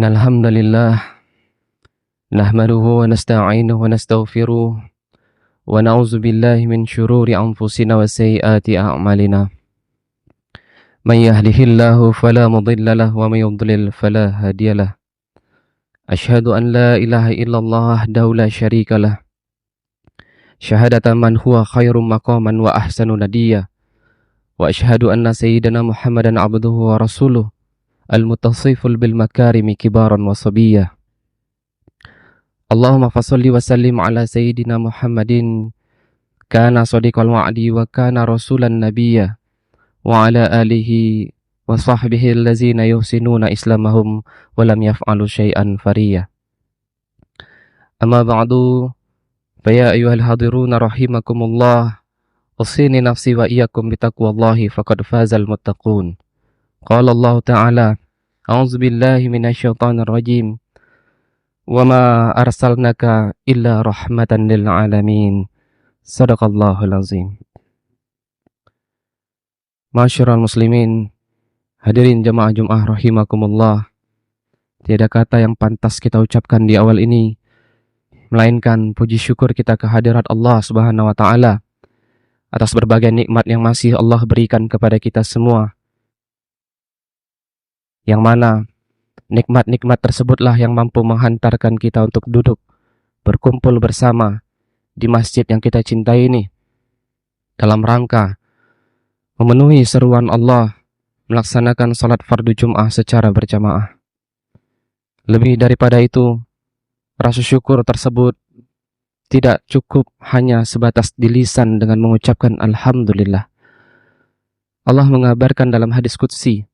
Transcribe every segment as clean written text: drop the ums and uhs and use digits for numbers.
Innal hamdalillah nahmaduhu wa nasta'inuhu wa nastaghfiruh wa na'udzu billahi min syururi anfusina wa sayyiati a'malina. May yahdihillahu fala mudilla lahu wa may yudlil fala hadiyalah. Asyhadu an la ilaha illallah wahdahu la syarikalah. Syahadatan man huwa khairum maqaman wa ahsanu nadiyya. Wa asyhadu anna sayyidana Muhammadan abduhu wa rasuluh al-muttasiful bil makarimi kibaran wa sabiyyah. Allahumma fasalli wa sallim ala sayyidina Muhammadin kana sadiqal wa'di wa kana rasulan nabiyya wa ala alihi wa sahbihi allazina yuhsinuna islamahum wa lam yaf'alu syai'an fariya. Amma ba'du, fa ya ayyuhal hadiruna rahimakumullah, usini nafsi wa iyyakum bitaqwallahi faqad fazal muttaqun. Qala Allah Ta'ala, a'udzu billahi minasyaitonir rajim. Wa ma arsalnaka illa rahmatan lil alamin. Shadaqallahul azim. Masyiral muslimin, hadirin jamaah Jumat rahimakumullah. Tiada kata yang pantas kita ucapkan di awal ini melainkan puji syukur kita kehadirat Allah Subhanahu wa taala atas berbagai nikmat yang masih Allah berikan kepada kita semua. Yang mana nikmat-nikmat tersebutlah yang mampu menghantarkan kita untuk duduk berkumpul bersama di masjid yang kita cintai ini dalam rangka memenuhi seruan Allah melaksanakan salat fardu Jum'ah secara berjamaah. Lebih daripada itu, rasa syukur tersebut tidak cukup hanya sebatas di lisan dengan mengucapkan alhamdulillah. Allah mengabarkan dalam hadis qudsi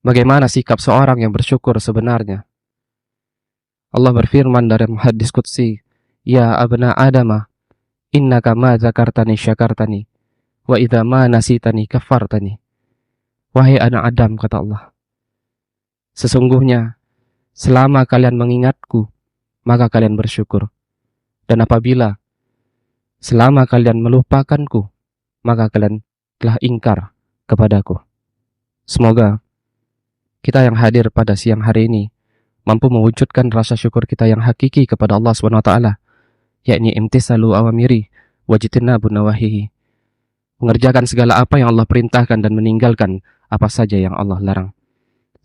bagaimana sikap seorang yang bersyukur sebenarnya. Allah berfirman dalam hadis qudsi, "Ya abna Adama, innaka ma dzakartani syakartani, wa idza ma nasitani kafartani." Wahai anak Adam, kata Allah, sesungguhnya selama kalian mengingatku, maka kalian bersyukur. Dan apabila selama kalian melupakanku, maka kalian telah ingkar kepadaku. Semoga kita yang hadir pada siang hari ini mampu mewujudkan rasa syukur kita yang hakiki kepada Allah SWT, yakni imtisalu awamiri wajitinabu nawahihi, mengerjakan segala apa yang Allah perintahkan dan meninggalkan apa saja yang Allah larang.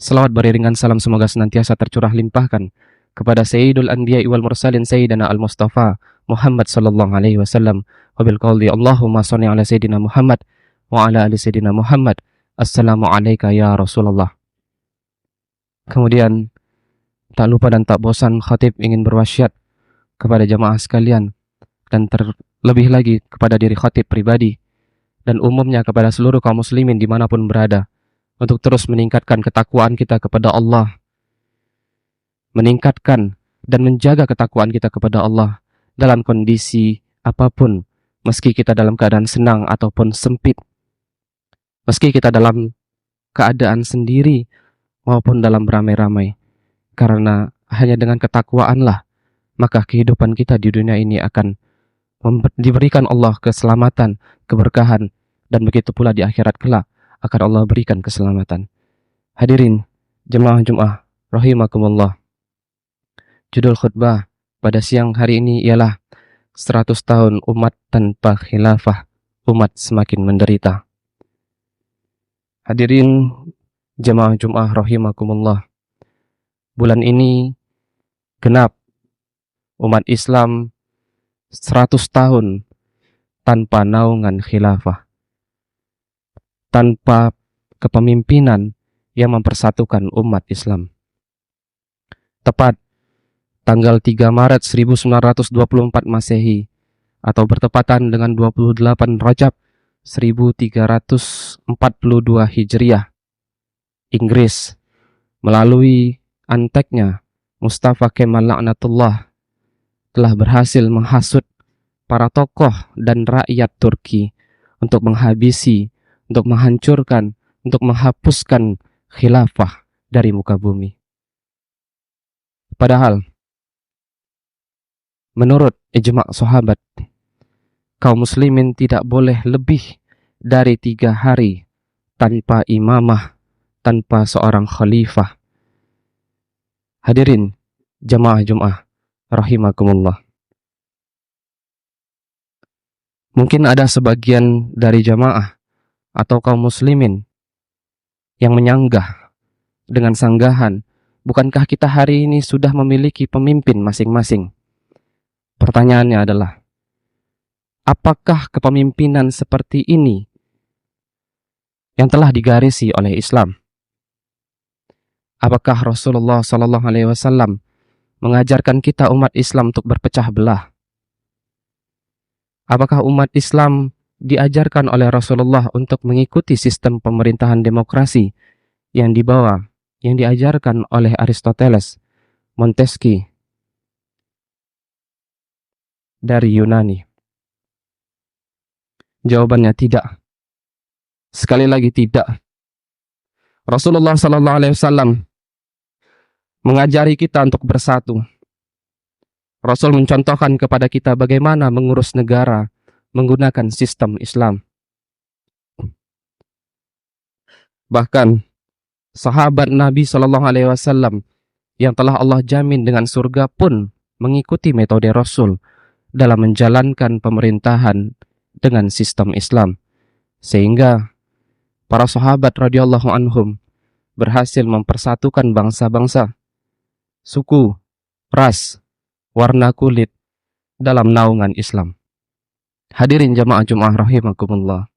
Selawat beriringan salam semoga senantiasa tercurah limpahkan kepada Sayyidul Anbiya wal Mursalin Sayyidina Al-Mustafa Muhammad sallallahu alaihi wasallam wa bil qawli Allahumma shalli ala Sayyidina Muhammad wa ala ali Sayyidina Muhammad. Assalamu alayka ya Rasulullah. Kemudian tak lupa dan tak bosan khatib ingin berwasiat kepada jamaah sekalian dan terlebih lagi kepada diri khatib pribadi dan umumnya kepada seluruh kaum muslimin dimanapun berada untuk terus meningkatkan ketakwaan kita kepada Allah, meningkatkan dan menjaga ketakwaan kita kepada Allah dalam kondisi apapun, meski kita dalam keadaan senang ataupun sempit, meski kita dalam keadaan sendiri maupun dalam beramai-ramai, karena hanya dengan ketakwaanlah maka kehidupan kita di dunia ini akan diberikan Allah keselamatan, keberkahan, dan begitu pula di akhirat kelak akan Allah berikan keselamatan. Hadirin jemaah Jum'ah rahimakumullah, judul khutbah pada siang hari ini ialah 100 tahun umat tanpa khilafah, umat semakin menderita. Hadirin jemaah Jum'ah rahimakumullah, bulan ini genap umat Islam 100 tahun tanpa naungan khilafah, tanpa kepemimpinan yang mempersatukan umat Islam. Tepat tanggal 3 Maret 1924 Masehi atau bertepatan dengan 28 Rajab 1342 Hijriah, Inggris melalui anteknya Mustafa Kemal Laknatullah telah berhasil menghasut para tokoh dan rakyat Turki untuk menghabisi, untuk menghancurkan, untuk menghapuskan khilafah dari muka bumi. Padahal menurut ijma' sahabat, kaum muslimin tidak boleh lebih dari 3 hari tanpa imamah, tanpa seorang khalifah. Hadirin jamaah Jum'ah rahimakumullah. Mungkin ada sebagian dari jamaah atau kaum muslimin yang menyanggah dengan sanggahan, bukankah kita hari ini sudah memiliki pemimpin masing-masing? Pertanyaannya adalah, apakah kepemimpinan seperti ini yang telah digarisi oleh Islam? Apakah Rasulullah SAW mengajarkan kita umat Islam untuk berpecah belah? Apakah umat Islam diajarkan oleh Rasulullah untuk mengikuti sistem pemerintahan demokrasi yang diajarkan oleh Aristoteles, Montesquieu dari Yunani? Jawabannya tidak. Sekali lagi tidak. Rasulullah SAW mengajari kita untuk bersatu. Rasul mencontohkan kepada kita bagaimana mengurus negara menggunakan sistem Islam. Bahkan sahabat Nabi SAW yang telah Allah jamin dengan surga pun mengikuti metode Rasul dalam menjalankan pemerintahan dengan sistem Islam, sehingga para sahabat radhiyallahu anhum berhasil mempersatukan bangsa-bangsa, suku, ras, warna kulit dalam naungan Islam. Hadirin jamaah Jum'ah rahimakumullah.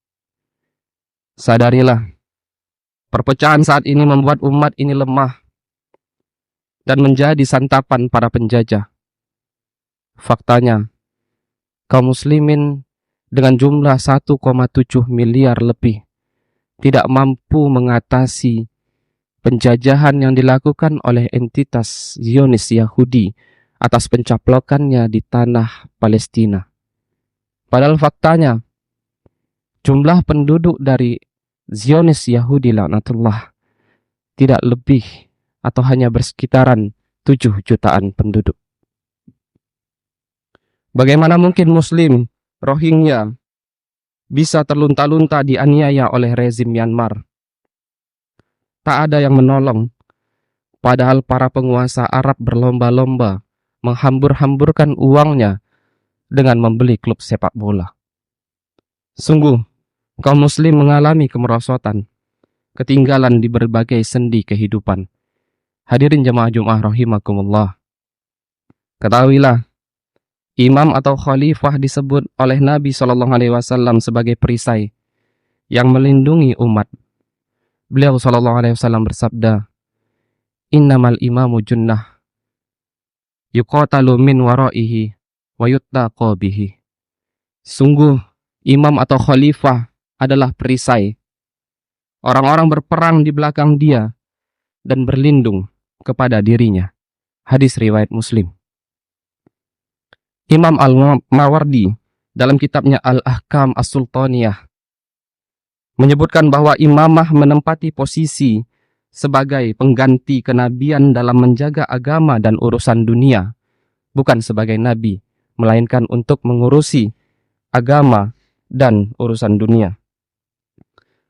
Sadarilah, perpecahan saat ini membuat umat ini lemah dan menjadi santapan para penjajah. Faktanya, kaum muslimin dengan jumlah 1,7 miliar lebih tidak mampu mengatasi penjajahan yang dilakukan oleh entitas Zionis Yahudi atas pencaplokannya di tanah Palestina. Padahal faktanya, jumlah penduduk dari Zionis Yahudi laknatullah tidak lebih atau hanya bersekitaran 7 jutaan penduduk. Bagaimana mungkin Muslim Rohingya bisa terlunta-lunta dianiaya oleh rezim Myanmar? Tak ada yang menolong, padahal para penguasa Arab berlomba-lomba menghambur-hamburkan uangnya dengan membeli klub sepak bola. Sungguh, kaum muslim mengalami kemerosotan, ketinggalan di berbagai sendi kehidupan. Hadirin jamaah Jum'ah rahimakumullah. Ketahuilah, imam atau khalifah disebut oleh Nabi SAW sebagai perisai yang melindungi umat. Beliau SAW bersabda, "Innamal imamu junnah yuqatalu min waraihi wa yuttaqo bihi." Sungguh, imam atau khalifah adalah perisai. Orang-orang berperang di belakang dia dan berlindung kepada dirinya. Hadis riwayat Muslim. Imam Al-Mawardi dalam kitabnya Al-Ahkam As-Sultaniyah menyebutkan bahwa imamah menempati posisi sebagai pengganti kenabian dalam menjaga agama dan urusan dunia, bukan sebagai nabi, melainkan untuk mengurusi agama dan urusan dunia.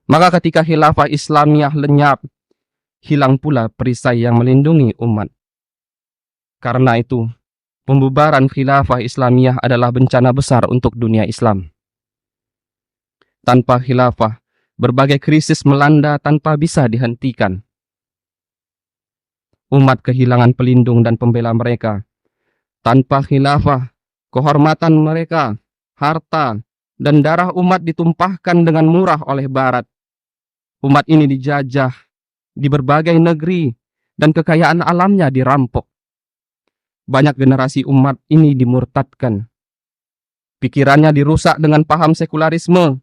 Maka ketika khilafah Islamiyah lenyap, hilang pula perisai yang melindungi umat. Karena itu, pembubaran khilafah Islamiyah adalah bencana besar untuk dunia Islam. Tanpa khilafah, berbagai krisis melanda tanpa bisa dihentikan. Umat kehilangan pelindung dan pembela mereka. Tanpa khilafah, kehormatan mereka, harta, dan darah umat ditumpahkan dengan murah oleh Barat. Umat ini dijajah di berbagai negeri dan kekayaan alamnya dirampok. Banyak generasi umat ini dimurtadkan. Pikirannya dirusak dengan paham sekularisme,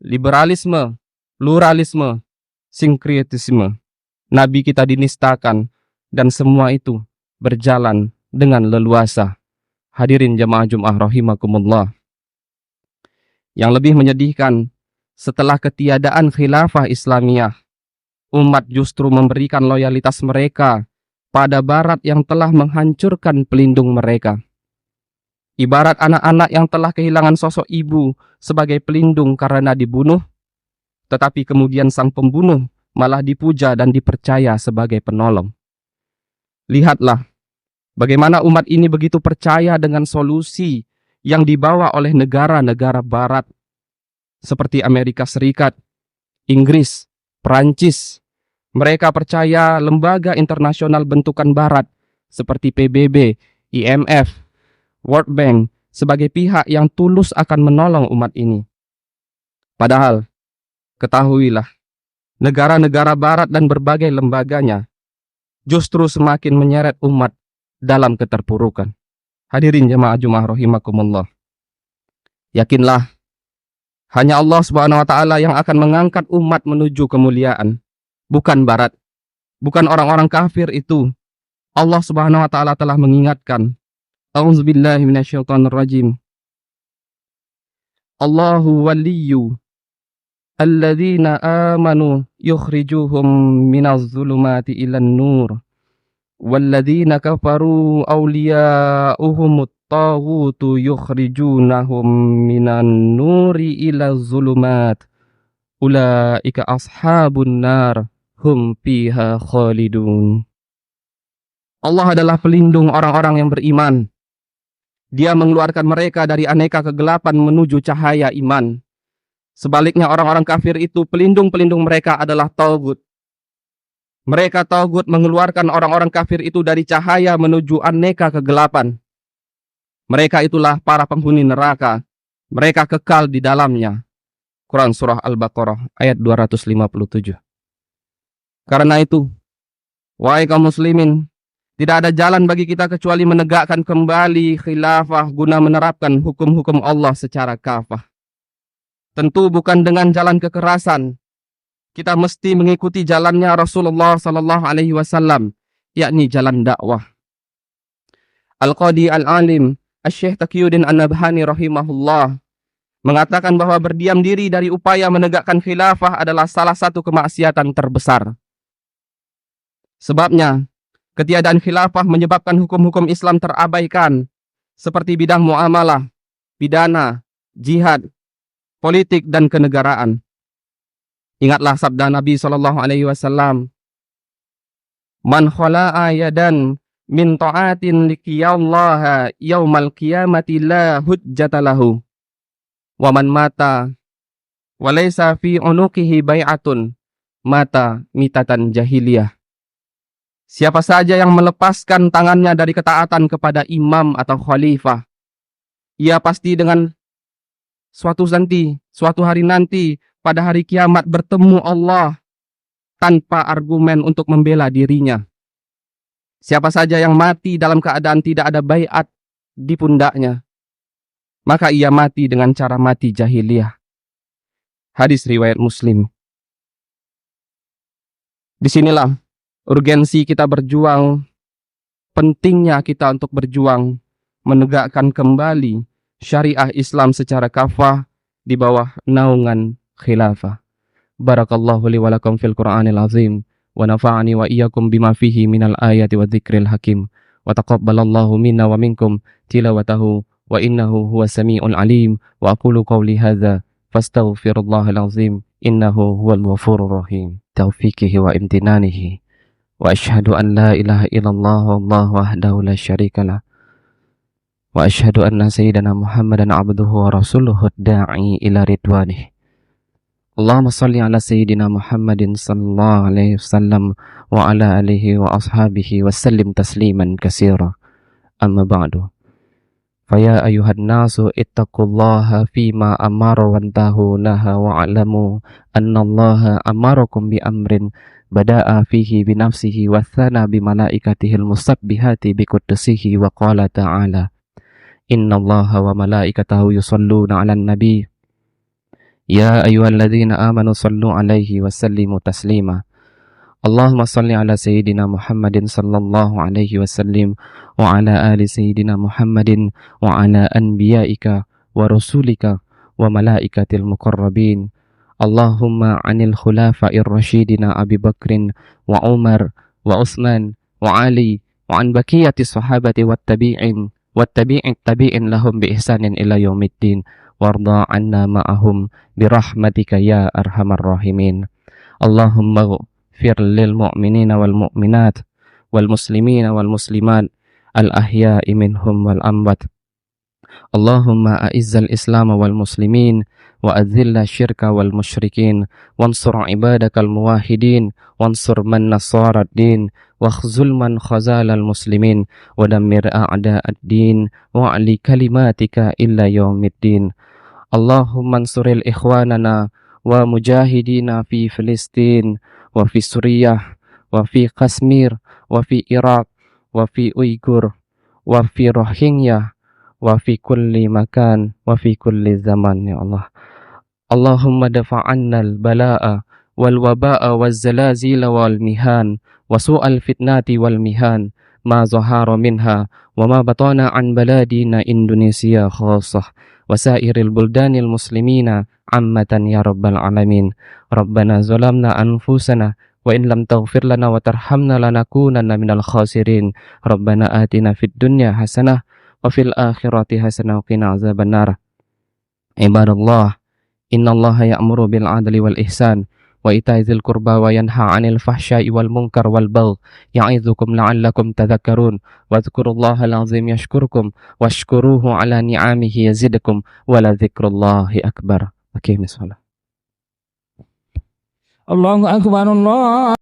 liberalisme, pluralisme, sinkretisme. Nabi kita dinistakan dan semua itu berjalan dengan leluasa. Hadirin jamaah Jum'ah rahimakumullah. Yang lebih menyedihkan, setelah ketiadaan khilafah Islamiyah, umat justru memberikan loyalitas mereka pada Barat yang telah menghancurkan pelindung mereka. Ibarat anak-anak yang telah kehilangan sosok ibu sebagai pelindung karena dibunuh, tetapi kemudian sang pembunuh malah dipuja dan dipercaya sebagai penolong. Lihatlah bagaimana umat ini begitu percaya dengan solusi yang dibawa oleh negara-negara barat seperti Amerika Serikat, Inggris, Perancis. Mereka percaya lembaga internasional bentukan barat seperti PBB, IMF, World Bank sebagai pihak yang tulus akan menolong umat ini. Padahal, ketahuilah, negara-negara barat dan berbagai lembaganya justru semakin menyeret umat dalam keterpurukan. Hadirin jemaah Jumat rahimakumullah. Yakinlah, hanya Allah Subhanahu wa taala yang akan mengangkat umat menuju kemuliaan, bukan barat, bukan orang-orang kafir itu. Allah Subhanahu wa taala telah mengingatkan. A'udzubillahi minasyaitonirrajim. Allahu waliyyu alladzina amanu yukhrijuhum minaz zulumati ilan nur walladzina kafaru awliya'uhumut taghutu yukhrijunahum minan nuri ilaz zulumat ulaika ashabun nar hum fiha khalidun. Allah adalah pelindung orang-orang yang beriman. Dia mengeluarkan mereka dari aneka kegelapan menuju cahaya iman. Sebaliknya orang-orang kafir itu, pelindung-pelindung mereka adalah taugut. Mereka taugut mengeluarkan orang-orang kafir itu dari cahaya menuju aneka kegelapan. Mereka itulah para penghuni neraka. Mereka kekal di dalamnya. Quran Surah Al-Baqarah ayat 257. Karena itu, wahai kaum muslimin, tidak ada jalan bagi kita kecuali menegakkan kembali khilafah guna menerapkan hukum-hukum Allah secara kafah. Tentu bukan dengan jalan kekerasan. Kita mesti mengikuti jalannya Rasulullah sallallahu alaihi wasallam, yakni jalan dakwah. Al-Qadi Al-Alim Asy-Syaikh Taqiyuddin An-Nabhani rahimahullah mengatakan bahwa berdiam diri dari upaya menegakkan khilafah adalah salah satu kemaksiatan terbesar. Sebabnya, ketiadaan khilafah menyebabkan hukum-hukum Islam terabaikan, seperti bidang muamalah, pidana, jihad, politik, dan kenegaraan. Ingatlah sabda Nabi SAW, Man khala'a yadan min ta'atin liqiyallaha yaumal qiyamati la hujjata lahu. Wa man mata wa laysa fi unuqihi bai'atun mata mitatan jahiliyah. Siapa saja yang melepaskan tangannya dari ketaatan kepada imam atau khalifah, ia pasti dengan suatu hari nanti pada hari kiamat bertemu Allah tanpa argumen untuk membela dirinya. Siapa saja yang mati dalam keadaan tidak ada baiat di pundaknya, maka ia mati dengan cara mati jahiliyah. Hadis riwayat Muslim. Disinilah urgensi kita berjuang, pentingnya kita untuk berjuang menegakkan kembali syariah Islam secara kafah di bawah naungan khilafah. Barakallahu li wa lakum fil Qur'anil azim wa nafa'ani wa iyyakum bima fihi minal ayati wa dzikril hakim wa taqabbalallahu minna wa minkum tilawatahu wa innahu huwas samiul alim wa aqulu qawli hadza fastaghfirullahal azim innahu huwal ghafurur rahim taufiqihi wa imtinanihi. Wa asyhadu an la ilaha illallah wallahu wahdahu la syarika lah. Wa asyhadu anna sayyidana Muhammadan abduhu wa rasuluhu da'i ila ridwanih. Allahumma salli ala sayyidina Muhammadin sallallahu alaihi wasallam wa ala alihi wa ashabihi wa sallim tasliman katsira. Amma ba'du. Faya ayuhan nasu ittaqullaha fima amara wa antahu naha wa alamu annallaha amarakum bi amrin bada'a fihi binafsihi wa thana bimalaikatihil musabbihati biquddisihi wa qala ta'ala innallaha wa malaikatahu yusalluna 'alan nabi ya ayyuhalladzina amanu sallu 'alaihi wa sallimu taslima. Allahumma salli ala sayyidina Muhammadin sallallahu alaihi wasallim wa ala ali sayyidina Muhammadin wa ala anbiyaika wa rasulika wa malaikatil muqarrabin. Allahumma anil khulafa'ir rasyidina Abi Bakrin wa Umar wa Utsman wa Ali wa an baqiyati sahabati wat tabi'in lahum bi ihsanin ila yaumiddin warda 'anna ma'ahum bi rahmatika ya arhamar rahimin. Allahumma ighfir lil mu'minina wal mu'minat والمسلمين والمسلمات الأحياء منهم والأموات. اللهم أعز الإسلام والمسلمين وأذل الشرك والمشركين وانصر عبادك الموحدين وانصر من نصار الدين واخذل من خذل المسلمين ودمر أعداء الدين وأعلي كلماتك إلى يوم الدين. اللهم انصر الإخواننا ومجاهدين في فلسطين وفي سوريا وفي كشمير وفي العراق وفي أويغور وفي روهينيا وفي كل مكان وفي كل زمان يا الله. اللهم دفع عنا البلاء والوباء والزلازل والمهان وسوء الفتنات والمهان ما ظهر منها وما بطن عن بلادنا إندونيسيا خاصة وسائر البلدان المسلمين عامة يا رب العالمين. ربنا ظلمنا أنفسنا وإن لم تغفر لنا وترحمنا لنكونن من الخاسرين. ربنا آتنا في الدنيا حسنة وفي الآخرة حسنة وقنا عذاب النار. عباد الله إن الله يأمر بالعدل والإحسان وإيتاء ذي القربى وينهى عن الفحشاء والمنكر والبغي يعظكم لعلكم تذكرون واذكروا الله العظيم يشكركم واشكروه على نعمه يزدكم ولذكر الله أكبر. أقيم الصلاة. Allahu Akbar Allah.